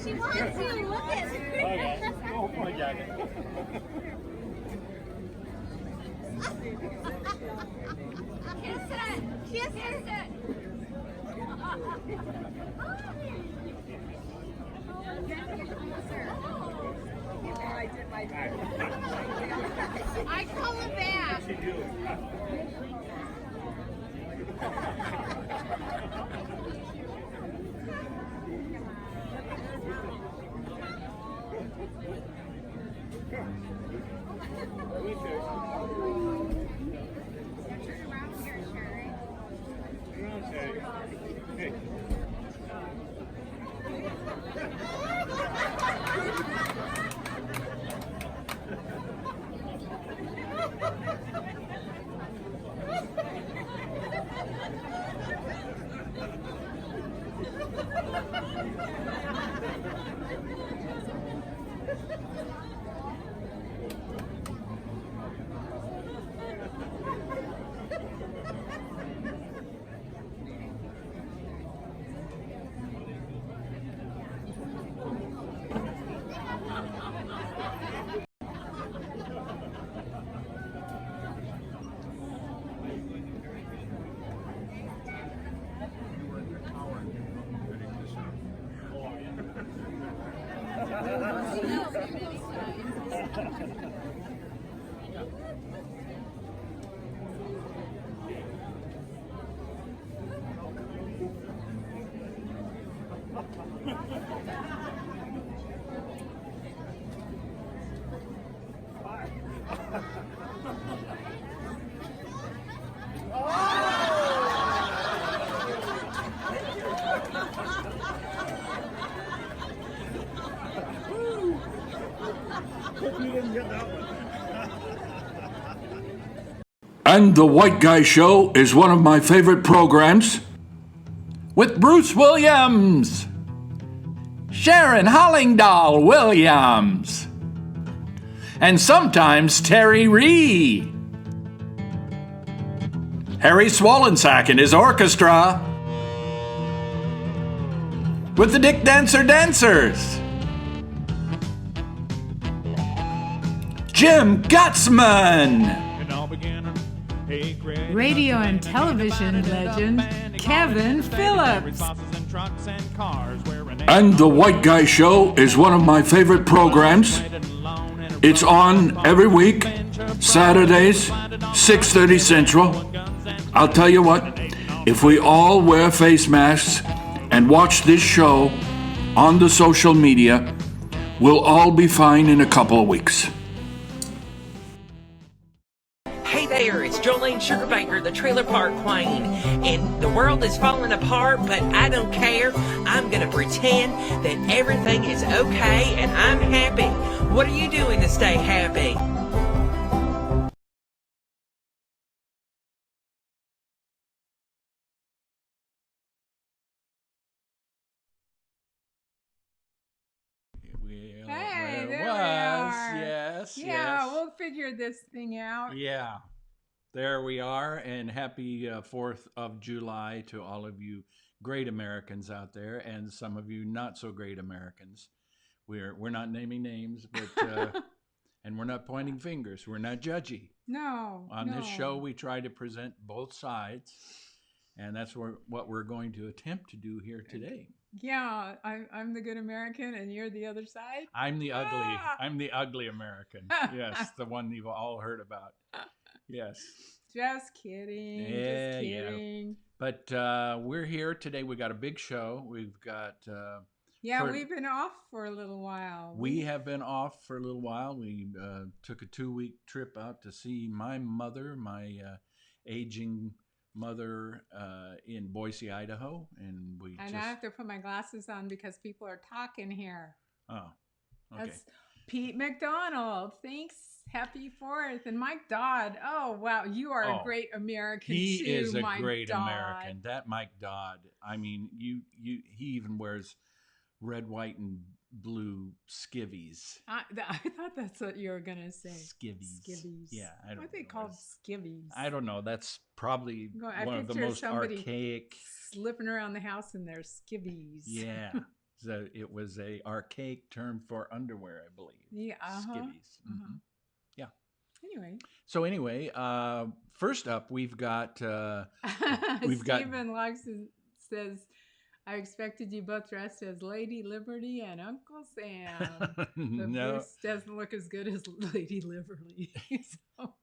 She wants you. Look at her. Okay. Oh my God. Kiss it. Kiss it. I call it back. What you do? Hey. Hope you didn't get that one. And The White Guy Show is one of my favorite programs with Bruce Williams, Sharon Hollingdall Williams, and sometimes Terry Ree, Harry Swollensack and his orchestra, with the Dick Dancer Dancers, Jim Gutzman, radio and television legend Kevin Phillips. and The White Guy Show is one of my favorite programs. It's on every week, Saturdays, 6:30 Central. I'll tell you what, if we all wear face masks and watch this show on the social media, we'll all be fine in a couple of weeks. Hey there, it's Jolene Sugarbaker, the Trailer Park Queen, and the world is falling apart, but I don't care. I'm gonna pretend that everything is okay and I'm happy. What are you doing to stay happy? Hey, there we was. are. Yes. Yeah, yes. we'll figure this thing out. Yeah. There we are. And happy 4th of July to all of you great Americans out there and some of you not so great Americans. We're not naming names, but and we're not pointing fingers. We're not judgy. No. On this no. show, we try to present both sides, and that's what we're going to attempt to do here today. Yeah, I'm the good American and you're the other side. I'm the ugly. Ah! I'm the ugly American. Yes, the one you've all heard about. Yes. Just kidding. Yeah, just yeah. kidding. But we're here today. We got a big show. We've got. We've been off for a little while. We have been off for a little while. We took a 2-week trip out to see my mother, my aging mother in Boise, Idaho, and I have to put my glasses on because people are talking here. Oh, okay. Pete McDonald, thanks. Happy 4th. And Mike Dodd. Oh, wow. You are a great American, he too, is a Mike great Dodd. American. That Mike Dodd. I mean, he even wears red, white, and blue skivvies. I thought that's what you were going to say. Skivvies. Skivvies. Yeah, I don't What are they know. called skivvies? I don't know. That's probably I one of the picture most somebody archaic. Slipping around the house in their skivvies. Yeah. So it was a archaic term for underwear, I believe. Yeah. Skivvies. Mhm. Yeah. Anyway. First up, we've got Stephen Locke says, I expected you both dressed as Lady Liberty and Uncle Sam. But no. Bruce doesn't look as good as Lady Liberty. So.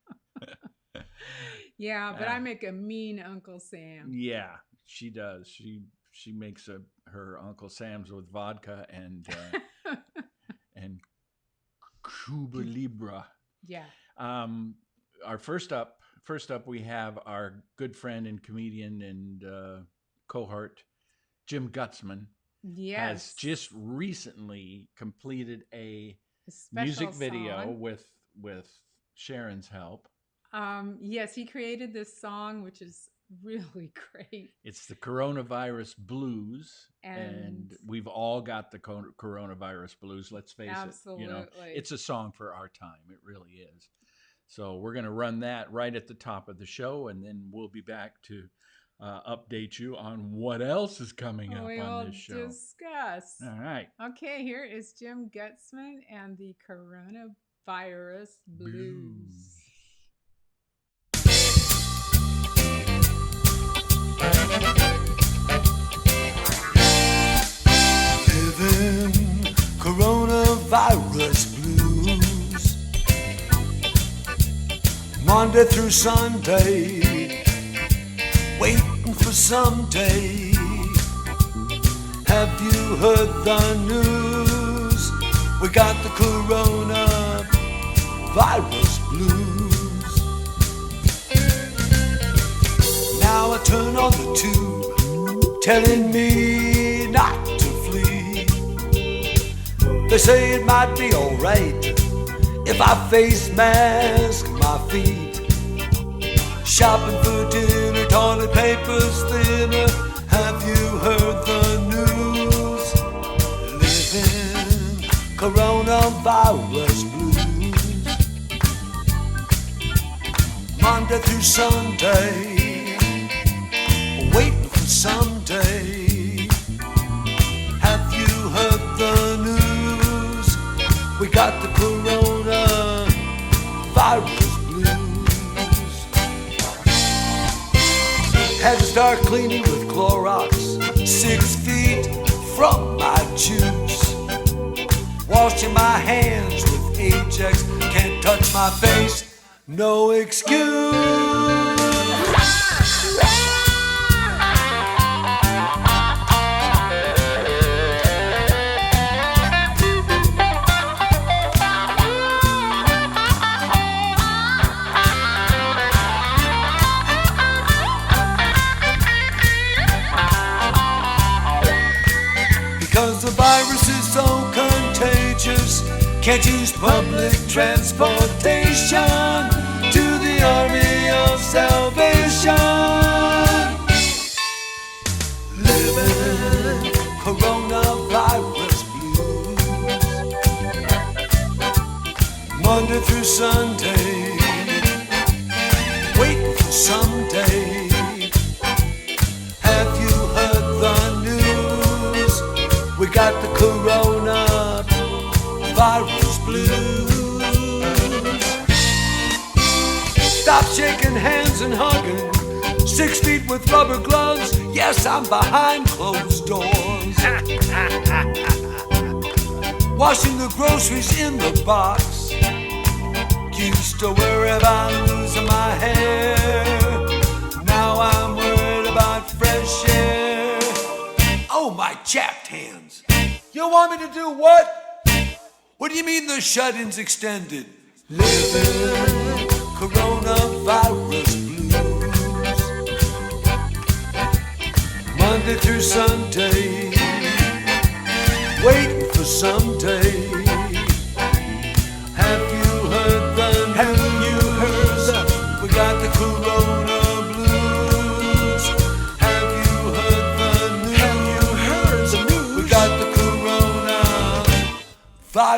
Yeah, but I make a mean Uncle Sam. Yeah, she does. She makes her Uncle Sam's with vodka and Cuba Libre. Yeah. Our first up we have our good friend and comedian and cohort Jim Gutzman. Yes. Has just recently completed a special music video song. with Sharon's help. Yes, he created this song, which is really great. It's the coronavirus blues, and we've all got the coronavirus blues. Let's face it, it's a song for our time. It really is. So we're going to run that right at the top of the show, and then we'll be back to update you on what else is coming up on this show. We will discuss. All right. Okay, here is Jim Gutzman and the coronavirus blues. Living coronavirus blues, Monday through Sunday, waiting for someday. Have you heard the news? We got the coronavirus blues. Now I turn on the tube, telling me not to flee. They say it might be alright if I face mask my feet. Shopping for dinner, toilet paper's thinner. Have you heard the news? Living coronavirus blues, Monday through Sunday, waiting for someday. Have you heard the news? We got the coronavirus blues. Had to start cleaning with Clorox, 6 feet from my juice. Washing my hands with Ajax, can't touch my face, no excuse. Because the virus is so contagious, can't use public transportation to the army of salvation. Living coronavirus blues, Monday through Sunday, waiting for someday. Have you heard the news? We got the coronavirus blues. Stop shaking hands and hugging, 6 feet with rubber gloves. Yes, I'm behind closed doors. Washing the groceries in the box. Used to worry about losing my hair. Now I'm worried about fresh air. Oh, my chapped hands. You want me to do what? What do you mean the shut-in's extended? Living coronavirus blues, Monday through Sunday, waiting for someday.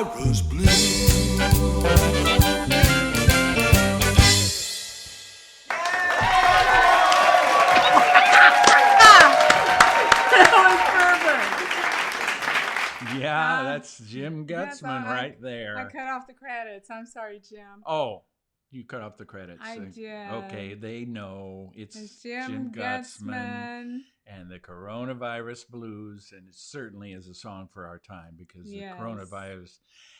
Ira's blue. Yeah, that's Jim That's Gutzman all- right there. I cut off the credits. I'm sorry, Jim. Oh, you cut off the credits. I did. Okay, they know it's It's Jim Jim Gutzman Gutzman. and the Coronavirus Blues, and it certainly is a song for our time because Yes. the coronavirus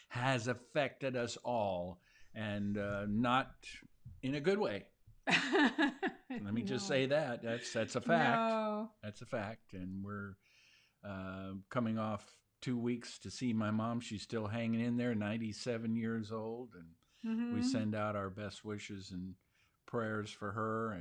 has affected us all, and not in a good way. Let me just say that that's a fact. No. That's a fact, and we're coming off 2 weeks to see my mom. She's still hanging in there, 97 years old, and we send out our best wishes and prayers for her.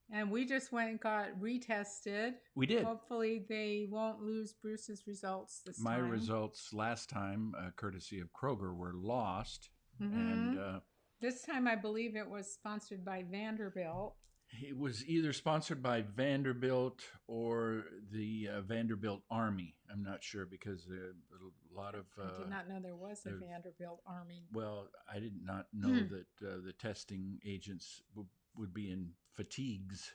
And we just went and got retested. We did. Hopefully they won't lose Bruce's results this My time. results last time, courtesy of Kroger, were lost, Mm-hmm. and This time I believe it was sponsored by Vanderbilt. it was either sponsored by Vanderbilt or the Vanderbilt Army. I'm not sure because a lot of. I did not know there was a there's- Vanderbilt Army. Well, I did not know that the testing agents would be in fatigues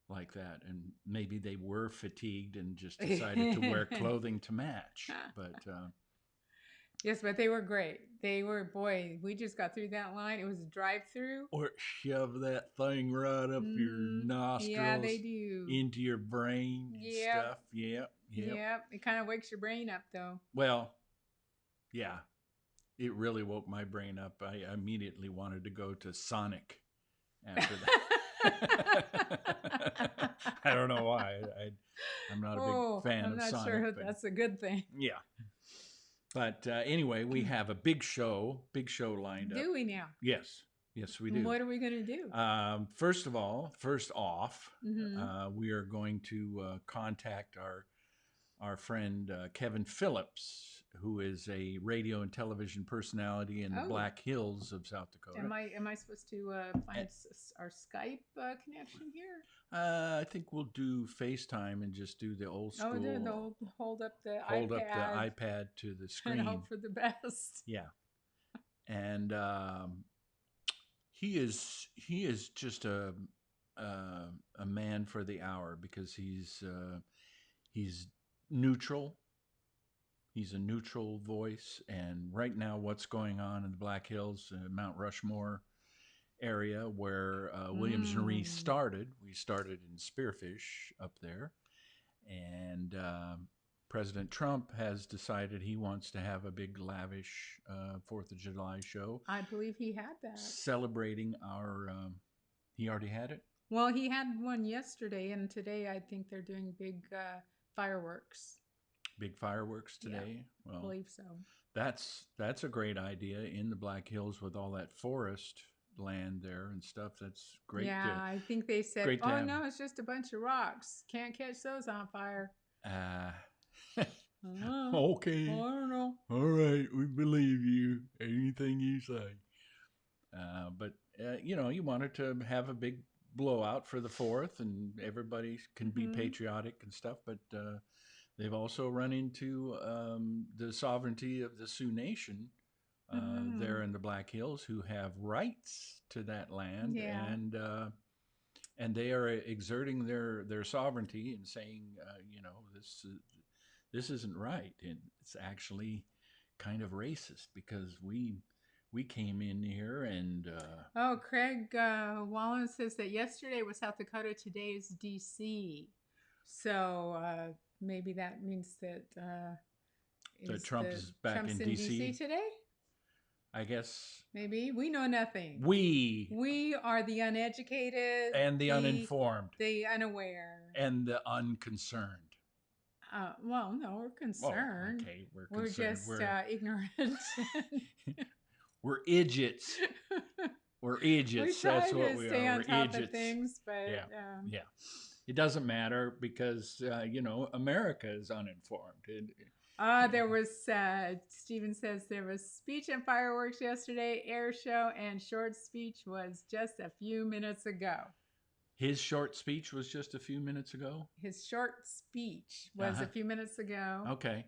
like that, and maybe they were fatigued and just decided to wear clothing to match. But Yes, but they were great. They were, boy, we just got through that line. It was a drive-through. or shove that thing right up your nostrils, Yeah, they do. into your brain and Yep. stuff. Yep. Yep. It kind of wakes your brain up, though. Well, yeah, it really woke my brain up. I immediately wanted to go to Sonic after that. I don't know why. I'm not a big fan I'm of not Sonic. sure but that's a good thing. yeah. But anyway, we have a big show lined up. Do we now? Yes, we do. What are we going to do? First off, Mhm. we are going to contact our friend Kevin Phillips, who is a radio and television personality in the Oh. Black Hills of South Dakota. Am I supposed to find our Skype connection here? I think we'll do FaceTime and just do the old school. Hold up the hold iPad up the iPad to the screen. and hope for the best. Yeah, and he is just a man for the hour because he's neutral. He's a neutral voice, and right now, what's going on in the Black Hills, Mount Rushmore area, where Williams and Reese started. We started in Spearfish up there, and President Trump has decided he wants to have a big, lavish 4th of July show. I believe he had that. Celebrating our, he already had it? Well, he had one yesterday, and today I think they're doing big fireworks. Big fireworks today? I Well, believe so. that's a great idea in the Black Hills with all that forest land there and stuff. That's great. Yeah, I think they said, great to oh, have. no, it's just a bunch of rocks. Can't catch those on fire. Okay. I don't know. All right, we believe you. Anything you say. But you wanted to have a big blowout for the 4th, and everybody can be patriotic and stuff. But they've also run into the sovereignty of the Sioux Nation there in the Black Hills, who have rights to that land, Yeah. and they are exerting their sovereignty and saying, this isn't right. And it's actually kind of racist because we came in here and Craig Wallen says that yesterday was South Dakota, today is D.C. So maybe that means that Trump is back Trump's in D.C. today. I guess Maybe we know nothing. we are the uneducated and the uninformed the unaware, and the unconcerned. Well, no, we're concerned. Okay, we're We're concerned. just ignorant. We're idiots. We're idiots. We try That's what to we stay are. on We're top idiots. of things, but Yeah. It doesn't matter because America is uninformed. There was Stephen says there was speech and fireworks yesterday, air show, and short speech was just a few minutes ago. His short speech was just a few minutes ago. His short speech was a few minutes ago. Okay,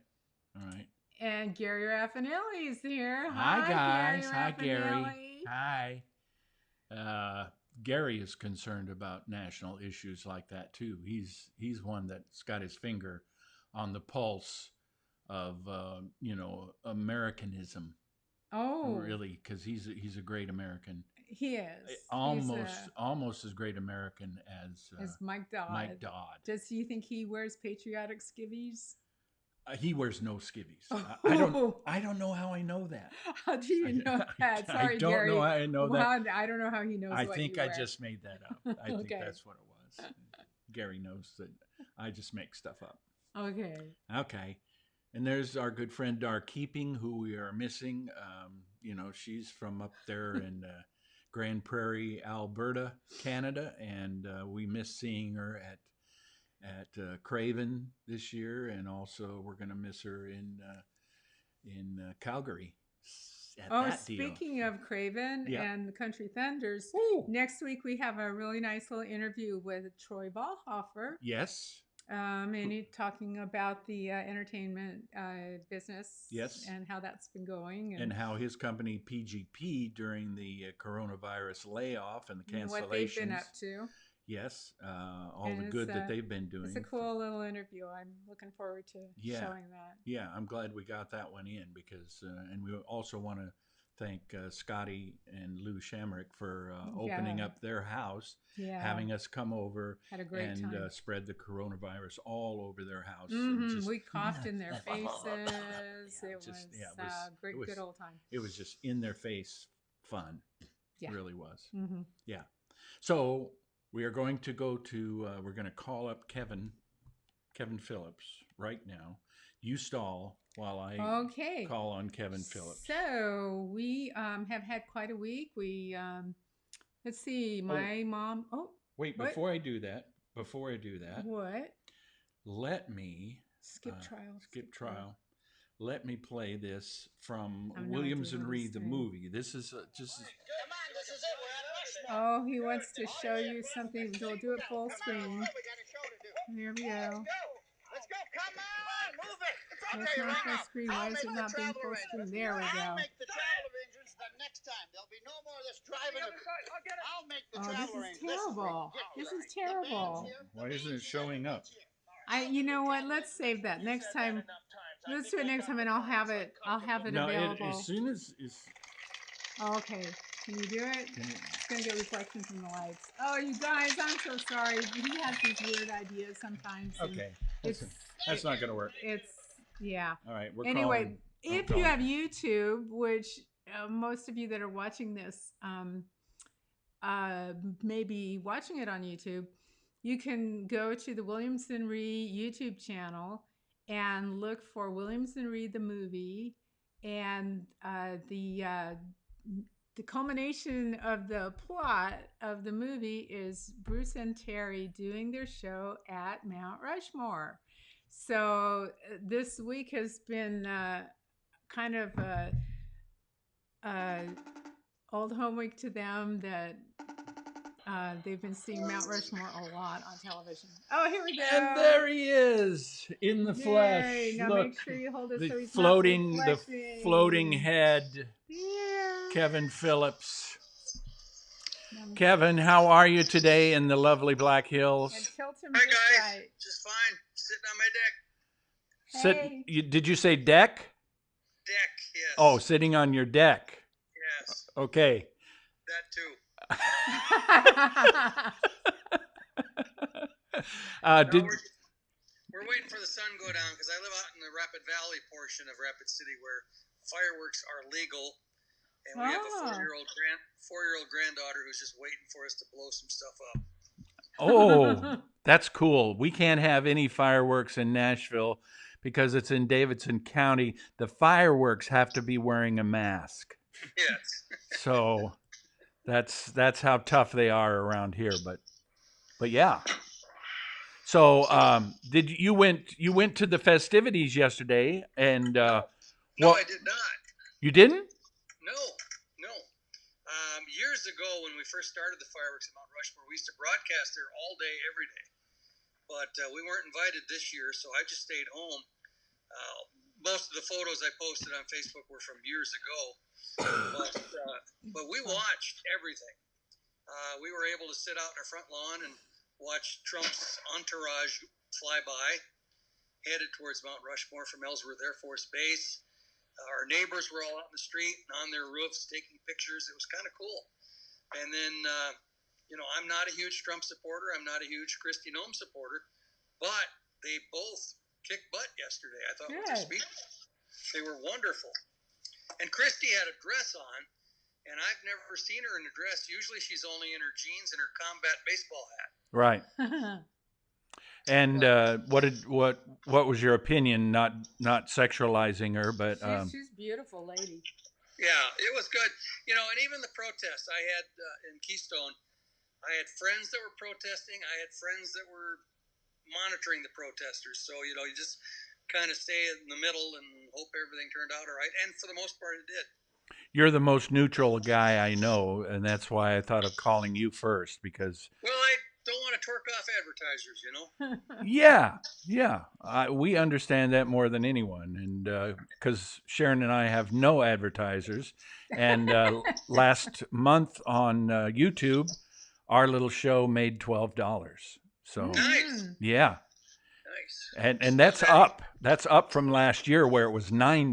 all right. And Gary Raffinelli is here. Hi, guys. Hi, Gary. Raffinelli. Hi. Gary is concerned about national issues like that too. He's one that's got his finger on the pulse of Americanism. Oh, Really, because he's a great American. he is. Almost as great American as Mike Dodd. Mike Dodd. Does you think he wears patriotic skivvies? He wears no skivvies. Oh. I don't know how I know that. How do you know that? Sorry, I don't Gary. know how I know that. I don't know how he knows. I what think you I wear. just made that up. I think Okay. that's what it was. Gary knows that I just make stuff up. Okay. Okay. And there's our good friend Dar Keeping, who we are missing. She's from up there in Grand Prairie, Alberta, Canada, and we miss seeing her at Craven this year, and also we're going to miss her in Calgary. Speaking of Craven and the Country Thunders, next week we have a really nice little interview with Troy Ballhofer. Yes. And he's talking about the entertainment business, yes, and how that's been going, and how his company PGP during the coronavirus layoff and the cancellations, what they've been up to. Yes, all the good that they've been doing. It's a cool little interview. I'm looking forward to showing that. Yeah, I'm glad we got that one in because, and we also want to thank Scotty and Lou Shamrick for opening up their house, having us come over. Had a great and time. Spread the coronavirus all over their house. Mm-hmm. We coughed in their faces. It was a good old time. It was just in their face fun. Yeah. It really was. Mm-hmm. Yeah. So we are going to go to, we're going to call up Kevin Phillips right now. You stall while I call on Kevin Phillips. So we have had quite a week. We, let's see, my mom. Oh, wait, what? Before I do that, what? Let me skip trial. Let me play this from Williams and Reed, the movie. This is just. Oh, he wants to show you something. We'll do it full screen. Here we go. Let's go. Come on, move it. It's not full screen. Why is it not being full screen? There we go. I'll make the travel arrangements the next time. There'll be no more of this driving. I'll make the travel arrangements. This is terrible. Why isn't it showing up? You know what? Let's save that next time. Let's do it next time, and I'll have it available. As soon as it's. Okay. Can you do it? It's going to get reflection from the lights. Oh, you guys, I'm so sorry. He has these weird ideas sometimes. Okay. That's not going to work. All right. If you have YouTube, which most of you that are watching this may be watching it on YouTube, you can go to the Williamson Reed YouTube channel and look for Williamson Reed the movie, and the culmination of the plot of the movie is Bruce and Terry doing their show at Mount Rushmore. So this week has been kind of a old home week to them, that they've been seeing Mount Rushmore a lot on television. Oh, here we go. And there he is in the flesh. Now Look, make sure you hold it the so he's floating, not the reflecting. floating head. Yeah. Kevin Phillips. Kevin, how are you today in the lovely Black Hills? And tilt him Hi, just guys. right. Just fine. Sitting on my deck. Hey. Did you say deck? Deck, yes. Oh, sitting on your deck. Yes. Okay. That too. We're waiting for the sun to go down because I live out in the Rapid Valley portion of Rapid City where fireworks are legal, and we have a four-year-old granddaughter who's just waiting for us to blow some stuff up. Oh, that's cool. We can't have any fireworks in Nashville because it's in Davidson County. The fireworks have to be wearing a mask. Yes. So that's how tough they are around here. But yeah. So did you went to the festivities yesterday? And No, I did not. You didn't? No. Years ago, when we first started the fireworks at Mount Rushmore, we used to broadcast there all day, every day. But we weren't invited this year, so I just stayed home. most of the photos I posted on Facebook were from years ago, but we watched everything. We were able to sit out in our front lawn and watch Trump's entourage fly by, headed towards Mount Rushmore from Ellsworth Air Force Base. Our neighbors were all out in the street and on their roofs taking pictures. It was kind of cool. And then, I'm not a huge Trump supporter. I'm not a huge Kristi Noem supporter, but they both kicked butt yesterday. I thought with their speeches, they were wonderful. And Kristi had a dress on, and I've never seen her in a dress. Usually she's only in her jeans and her combat baseball hat. Right. And what was your opinion? Not sexualizing her, but she's a beautiful lady. Yeah, it was good. And even the protests I had in Keystone, I had friends that were protesting. I had friends that were monitoring the protesters. So, you just kind of stay in the middle and hope everything turned out all right. And for the most part, it did. You're the most neutral guy I know, and that's why I thought of calling you first, because... Well, I don't want to torque off advertisers, Yeah. We understand that more than anyone, and because Sharon and I have no advertisers, and last month on YouTube, our little show made $12. So nice. Yeah, nice. And that's up. That's up from last year where it was $9.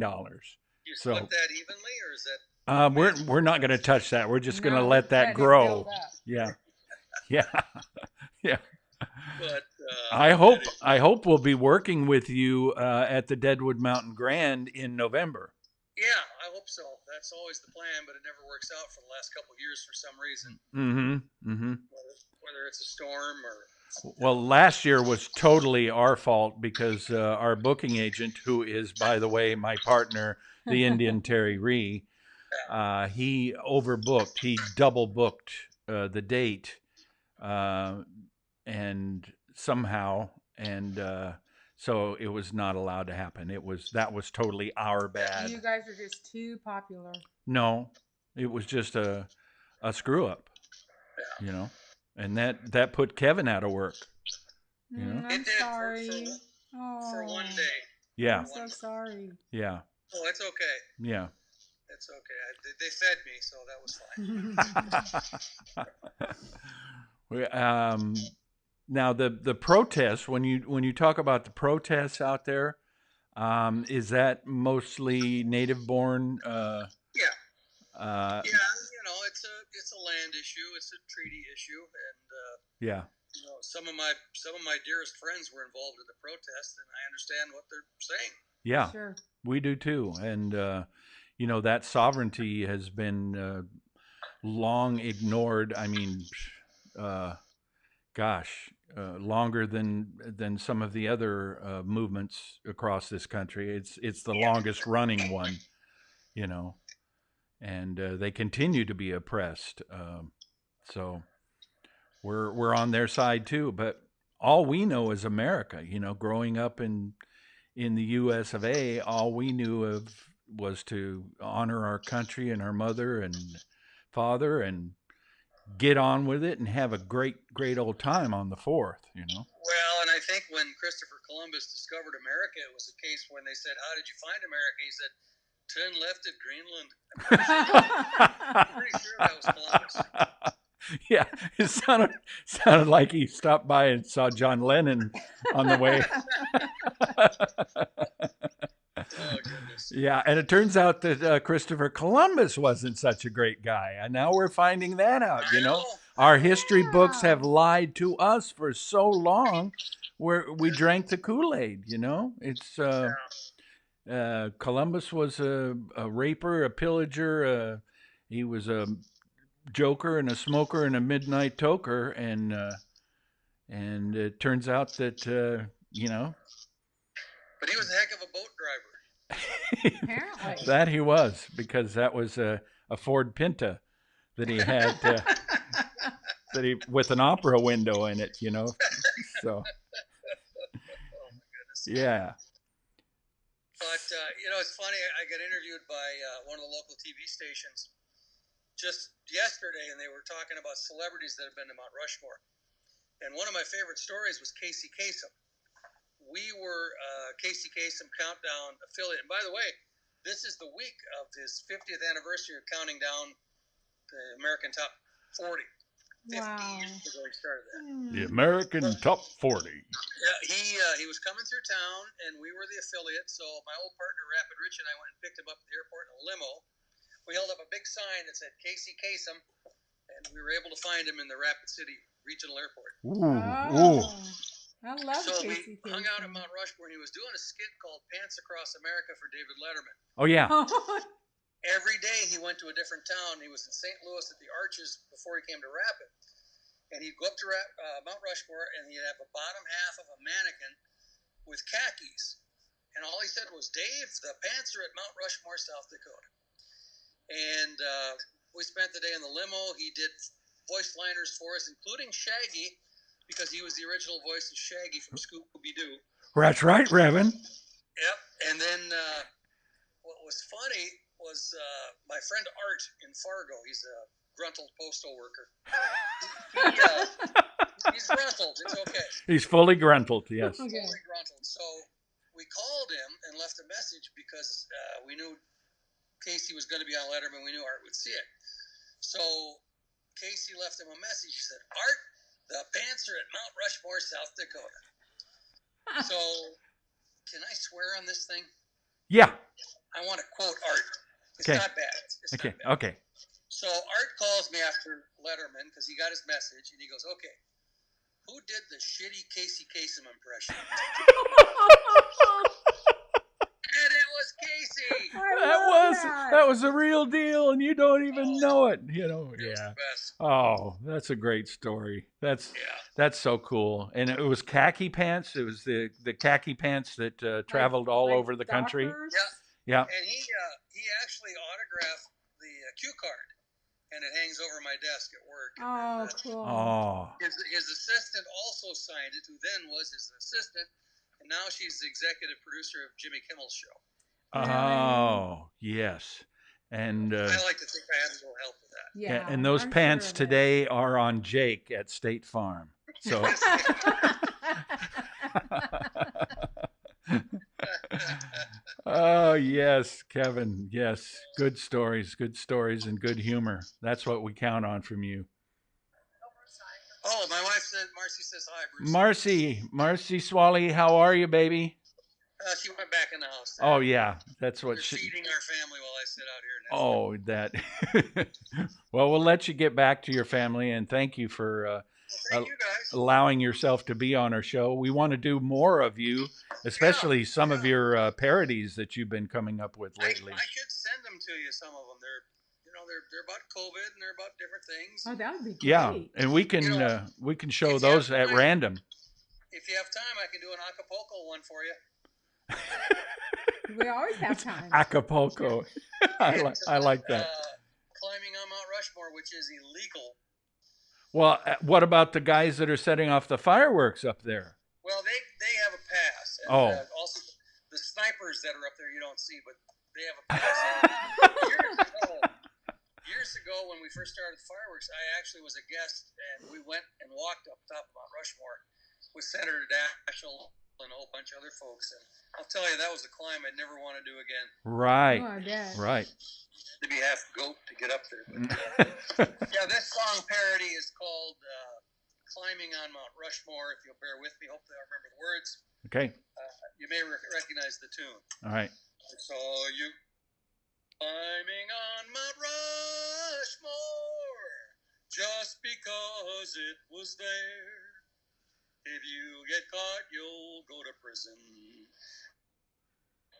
You split that evenly, or is that? We're not going to touch that. We're just going to let that grow. Yeah. But I hope we'll be working with you at the Deadwood Mountain Grand in November. Yeah, I hope so. That's always the plan, but it never works out for the last couple of years for some reason. Whether it's a storm or... Well, last year was totally our fault because our booking agent, who is, by the way, my partner, the Indian Terry Ree, he overbooked. He double booked the date, and somehow, so it was not allowed to happen. That was totally our bad. You guys are just too popular. No, it was just a screw up, and that put Kevin out of work. I'm sorry. For one day. Yeah. I'm so sorry. Yeah. Oh, it's okay. Yeah. It's okay. They fed me, so that was fine. Now the protests, when you talk about the protests out there, is that mostly native born? Yeah. It's a land issue. It's a treaty issue, and yeah. Some of my dearest friends were involved in the protest, and I understand what they're saying. Yeah, sure. We do too, and that sovereignty has been long ignored. I mean, longer than some of the other movements across this country. It's the longest running one, and they continue to be oppressed. So we're on their side too. But all we know is America. Growing up in the U.S. of A., all we knew of was to honor our country and our mother and father and get on with it and have a great old time on the 4th, Well, and I think when Christopher Columbus discovered America, it was a case when they said, "How did you find America?" He said, "Turn left at Greenland." I'm pretty sure that was Columbus. Yeah, it sounded like he stopped by and saw John Lennon on the way. Oh, goodness. Yeah, and it turns out that Christopher Columbus wasn't such a great guy, and now we're finding that out. Our history books have lied to us for so long. We drank the Kool-Aid. It's Columbus was a raper, a pillager. He was a joker and a smoker and a midnight toker, and it turns out that But he was a heck of a boat driver. Apparently. That he was, because that was a Ford Pinta that he had with an opera window in it, So Oh my goodness. yeah. But it's funny. I got interviewed by one of the local TV stations just yesterday, and they were talking about celebrities that have been to Mount Rushmore. And one of my favorite stories was Casey Kasem. we were Casey Kasem Countdown affiliate. And by the way, this is the week of his 50th anniversary of counting down the American Top 40. 50 years ago he started that. The American Top 40. Yeah, he was coming through town, and we were the affiliate. So my old partner Rapid Rich and I went and picked him up at the airport in a limo. We held up a big sign that said Casey Kasem, and we were able to find him in the Rapid City Regional Airport. Ooh. I love So Casey we hung out at Kasem. Mount Rushmore, and he was doing a skit called Pants Across America for David Letterman. Oh, yeah. Every day he went to a different town. He was in St. Louis at the Arches before he came to Rapid. And he'd go up to Mount Rushmore, and he'd have a bottom half of a mannequin with khakis. And all he said was, Dave, the pants are at Mount Rushmore, South Dakota. And we spent the day in the limo. He did voice liners for us, including Shaggy, because he was the original voice of Shaggy from Scooby-Doo. That's right, Reverend. Yep. And then what was funny was my friend Art in Fargo. He's a gruntled postal worker. He's gruntled. It's okay. He's fully gruntled, yes. Okay. Fully gruntled. So we called him and left a message because we knew Casey was going to be on Letterman. We knew Art would see it. So Casey left him a message. He said, Art, the pants are at Mount Rushmore, South Dakota. So can I swear on this thing? Yeah. I want to quote Art. It's Okay. not bad. It's Okay. not bad. Okay. So Art calls me after Letterman because he got his message, and he goes, okay, who did the shitty Casey Kasem impression? And it was Casey. That was the real deal, and you don't even know it. You know, It was yeah. the best. Oh, that's a great story. That's so cool. And it was khaki pants. It was the khaki pants that traveled all Like over the country. Dockers? Yeah. And he actually autographed the cue card, and it hangs over my desk at work. Oh, cool. Oh. His assistant also signed it, who then was his assistant, and now she's the executive producer of Jimmy Kimmel's show. Oh, yes. And I like to think I had a little help with that. Yeah. and those I'm pants sure of it. today are on Jake at State Farm. So oh, yes, Kevin. Yes. Good stories, and good humor. That's what we count on from you. Oh, my wife said, Marcy says hi, Bruce. Marcy Swally, how are you, baby? She went back in the house. Oh, yeah. That's what They're she... feeding our family while I sit out here. Oh, that. Well, we'll let you get back to your family, and thank you for Thank you guys. allowing yourself to be on our show. We want to do more of you, especially some of your parodies that you've been coming up with lately. I should send them to you. Some of them. They're about COVID and they're about different things. Oh, that would be great. Yeah, and we can show those at random. If you have time, I can do an Acapulco one for you. We always have time. Acapulco. I like that. Climbing on Mount Rushmore, which is illegal. Well, what about the guys that are setting off the fireworks up there? Well, they have a pass. And, also, the snipers that are up there you don't see, but they have a pass. Years ago, when we first started fireworks, I actually was a guest, and we went and walked up top of Mount Rushmore with Senator Daschle and a whole bunch of other folks. And I'll tell you, that was a climb I'd never want to do again. Right. Oh, I bet. Right. To be half goat to get up there. But, yeah, this song parody is called Climbing on Mount Rushmore. If you'll bear with me, hopefully I'll remember the words. Okay. You may recognize the tune. All right. I saw you climbing on Mount Rushmore just because it was there. If you get caught, you'll go to prison.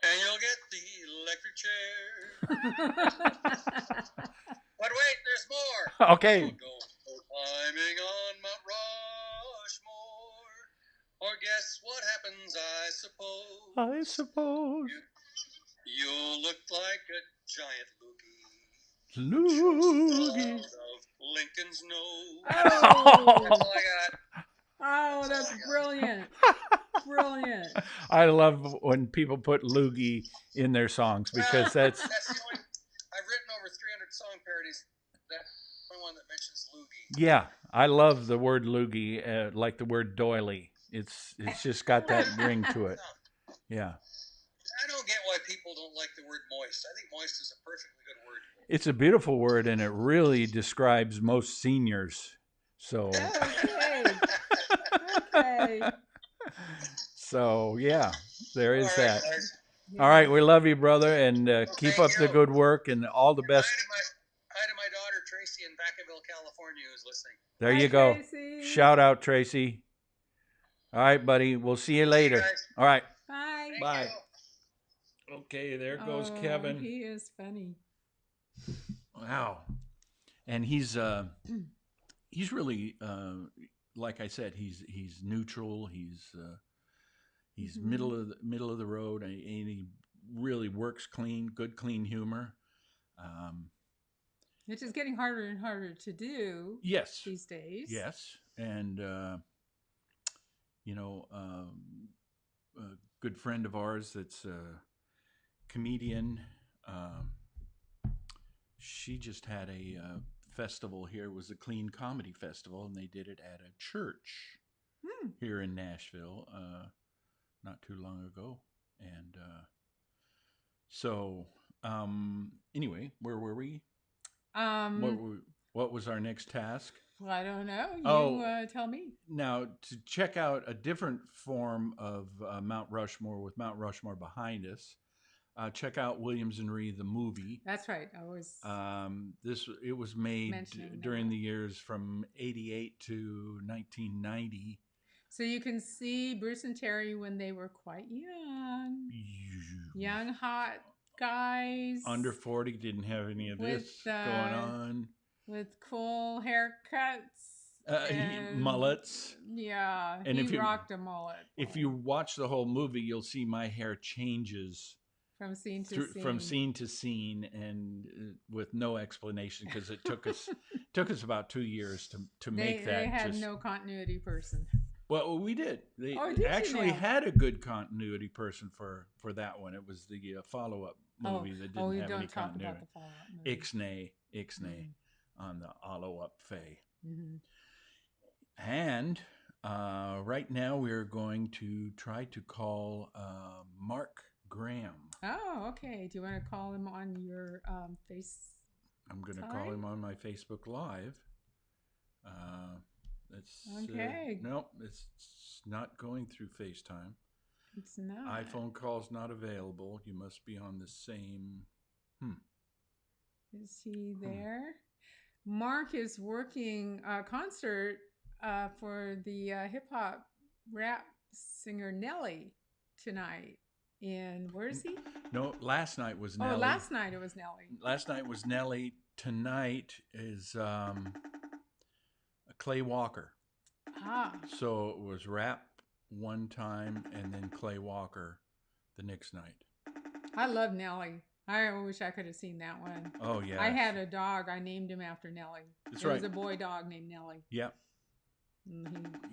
And you'll get the electric chair. But wait, there's more. Okay. So go climbing on Mount Rushmore. Or guess what happens, I suppose. I suppose. You look like a giant loogie. Loogie. Of Lincoln's nose. Oh, That's all I got. oh, that's brilliant. Brilliant. I love when people put loogie in their songs because that's the only. I've written over 300 song parodies. That's the only one that mentions loogie. yeah. I love the word loogie, like the word doily. It's just got that ring to it. Yeah. I don't get why people don't like the word moist. I think moist is a perfectly good word. It's a beautiful word, and it really describes most seniors. So. Okay. Okay. So yeah, there is All right, that. guys. All right, we love you, brother, and keep up the good work and all the best. Hi to my daughter Tracy in Vacaville, California, who's listening. There Hi, you go. Tracy. Shout out, Tracy. All right, buddy. We'll see you later. All right. Bye. Bye. Okay, there goes Kevin. He is funny. Wow. And he's really like I said, he's neutral. He's middle of the road, and he really works clean, good clean humor. Which is getting harder and harder to do. Yes. These days. Yes, and a good friend of ours that's a comedian. She just had a festival here. It was a clean comedy festival, and they did it at a church here in Nashville not too long ago. And so anyway, where were we? What was our next task? Well, I don't know. You tell me. Now, to check out a different form of Mount Rushmore with Mount Rushmore behind us, check out Williams and Ree, the movie. That's right. I was it was made during that. the years from 88 to 1990. So you can see Bruce and Terry when they were quite young, hot guys. Under 40, didn't have any of this going on. With cool haircuts. And, mullets. Yeah, and he rocked a mullet. If you watch the whole movie, you'll see my hair changes from scene to scene, and with no explanation, because it took us about 2 years to make that. They had no continuity person. Well, we did. They actually had a good continuity person for that one. It was the follow-up movie that didn't have any continuity. About the follow-up movie. Ixnay on the follow-up Faye. Mm-hmm. And right now we're going to try to call Mark Graham. Oh, okay. Do you want to call him on your face? I'm going to call him on my Facebook Live. Okay. Nope, it's not going through FaceTime. It's not. iPhone calls not available. You must be on the same. Is he there? Mark is working a concert for the hip hop rap singer Nelly tonight. And where is he? No, last night was Nelly. Oh, last night it was Nelly. Last night was Nelly. Tonight is Clay Walker. So it was rap one time and then Clay Walker the next night. I love Nelly. I wish I could have seen that one. Oh, yeah. I had a dog. I named him after Nelly. That's right. It was a boy dog named Nelly. Yep.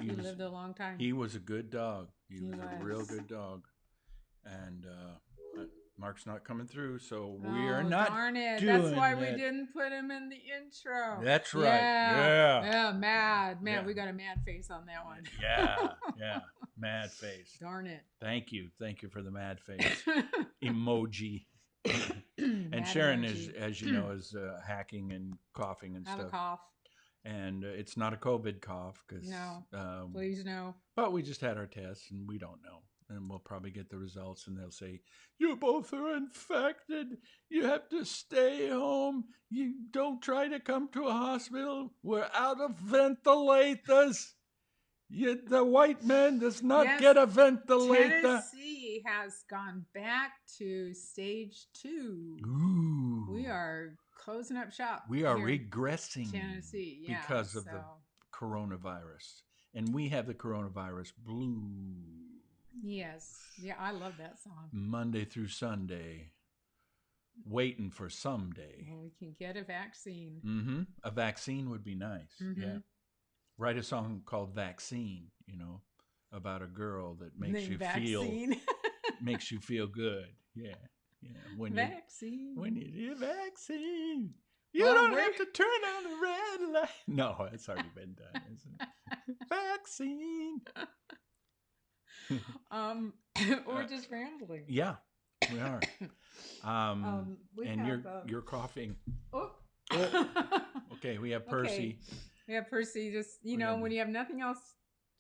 He lived a long time. He was a good dog. He was a real good dog. And Mark's not coming through, so we are not darn it. doing That's why that. We didn't put him in the intro. That's right. Yeah, mad. We got a mad face on that one. Yeah, mad face. Darn it. Thank you for the mad face emoji. And mad Sharon emoji. is, as you know, is hacking and coughing and I have stuff. a cough. And it's not a COVID cough, because no, please no. But we just had our tests, and we don't know. And we'll probably get the results, and they'll say, you both are infected. You have to stay home. You don't try to come to a hospital. We're out of ventilators. The white man does not get a ventilator. Tennessee has gone back to stage 2. Ooh. We are closing up shop. We are regressing Tennessee, because of the coronavirus. And we have the coronavirus blues. Yes. Yeah, I love that song. Monday through Sunday. Waiting for someday. Well, we can get a vaccine. Mm-hmm. A vaccine would be nice. Mm-hmm. Yeah. Write a song called Vaccine, about a girl that makes you feel good. Yeah. Vaccine. When you need a vaccine. You don't have to turn on the red light. No, it's already been done, isn't it? Vaccine. Or just rambling. Yeah, we are. We And have, you're coughing. Oh. Okay, we have Percy. Yeah, Percy. Just when you have nothing else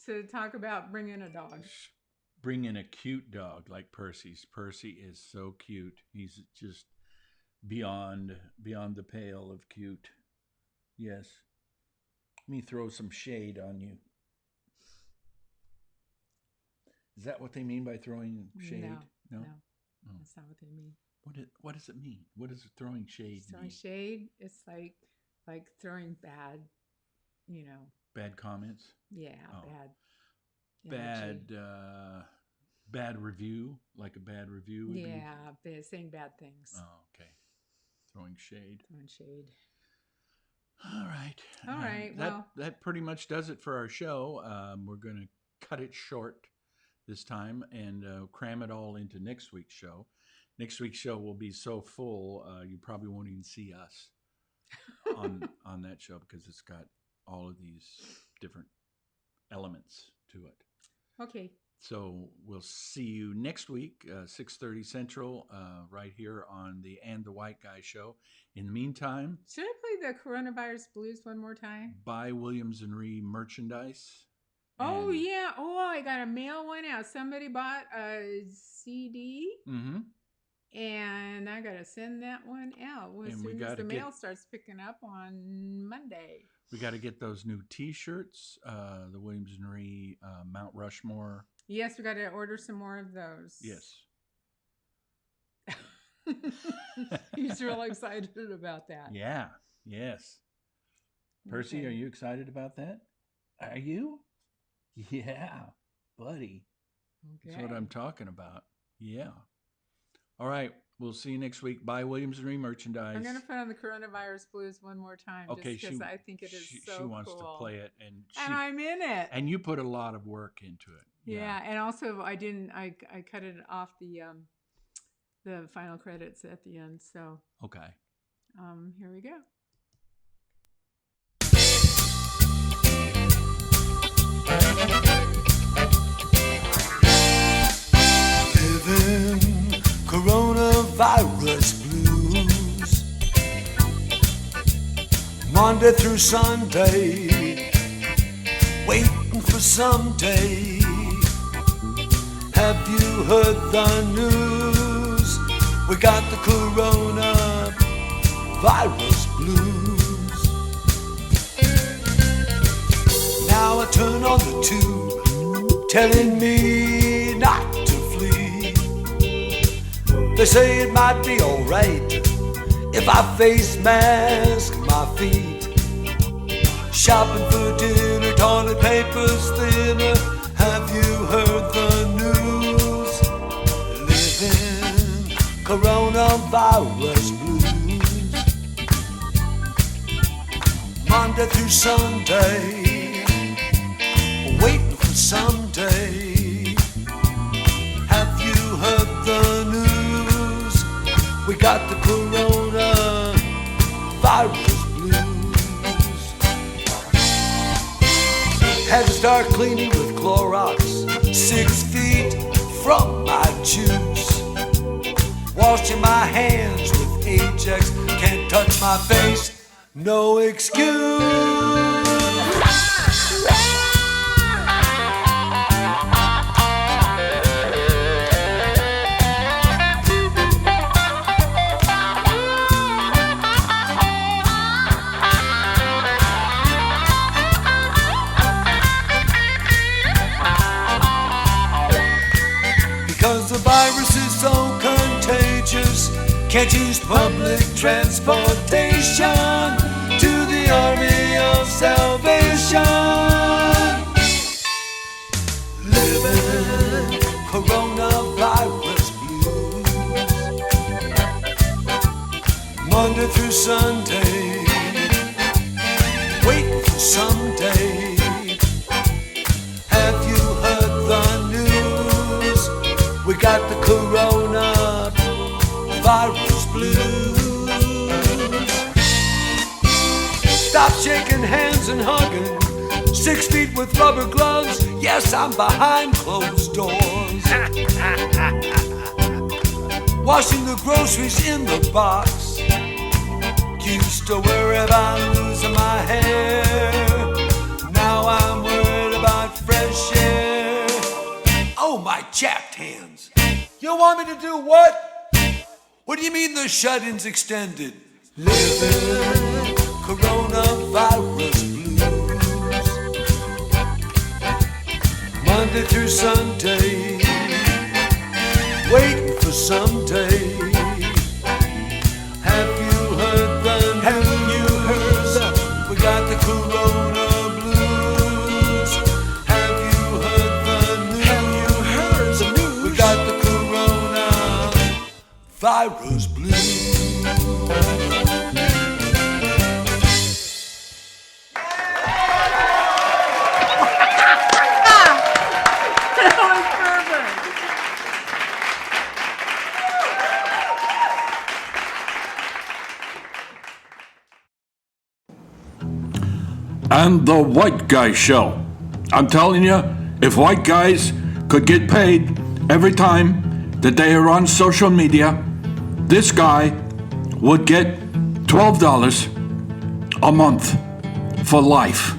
to talk about, bring in a dog. Bring in a cute dog like Percy's. Percy is so cute. He's just beyond the pale of cute. Yes. Let me throw some shade on you. Is that what they mean by throwing shade? No. That's not what they mean. What does it mean? What does throwing shade Throwing mean? shade, it's like throwing bad, Bad comments? Yeah, Oh. bad. Bad review, like a bad review would be. Saying bad things. Oh, okay. Throwing shade. Throwing shade. All right. All right. That pretty much does it for our show. We're going to cut it short this time and cram it all into next week's show. Next week's show will be so full, you probably won't even see us on that show because it's got all of these different elements to it. Okay. So we'll see you next week, 6:30 Central, right here on the And the White Guy Show. In the meantime, should I play the Coronavirus Blues one more time? Buy Williams and Ree merchandise. Oh, yeah. Oh, I got to mail one out. Somebody bought a CD. Mm-hmm. And I got to send that one out as soon as the mail starts picking up on Monday. We got to get those new T-shirts, the Williams and Ree Mount Rushmore. Yes, we got to order some more of those. Yes. He's real excited about that. Yeah. Yes. Percy, Okay. Are you excited about that? Are you? Yeah, buddy. Okay. That's what I'm talking about. Yeah. All right. We'll see you next week. Buy Williams and Ree merchandise. I'm going to put on the Coronavirus Blues one more time. Okay, just because I think it is so she wants cool. to play it, and I'm in it. And you put a lot of work into it. Yeah, and also I cut it off the final credits at the end. So okay. Here we go. Living coronavirus blues, Monday through Sunday, waiting for someday. Have you heard the news? We got the coronavirus blues. Now I turn on the tube, telling me not to flee. They say it might be alright if I face mask my feet. Shopping for dinner, toilet paper's thinner. Have you heard the news? Living coronavirus blues, Monday through Sunday, waiting for someday. Have you heard the news? We got the coronavirus blues. Had to start cleaning with Clorox, 6 feet from my juice. Washing my hands with Ajax, can't touch my face, no excuse. Because the virus is so contagious, can't use public transportation to the army of salvation. Living coronavirus blues, Monday through Sunday, waiting for someday. Have you heard the news? We got the coronavirus blues. Stop shaking hands and hugging, 6 feet with rubber gloves. Yes, I'm behind closed doors. Washing the groceries in the box. Used to worry about losing my hair. Now I'm worried about fresh air. Oh, my chapped hands. You want me to do what? What do you mean the shut-ins extended? Living coronavirus blues. Monday through Sunday. Waiting for someday. Have you heard the news? Have you heard we got the corona blues? Have you heard the news? Have you heard the news? We got the corona virus blues. That was perfect. And the White Guy Show. I'm telling you, if white guys could get paid every time that they are on social media, this guy would get $12 a month for life.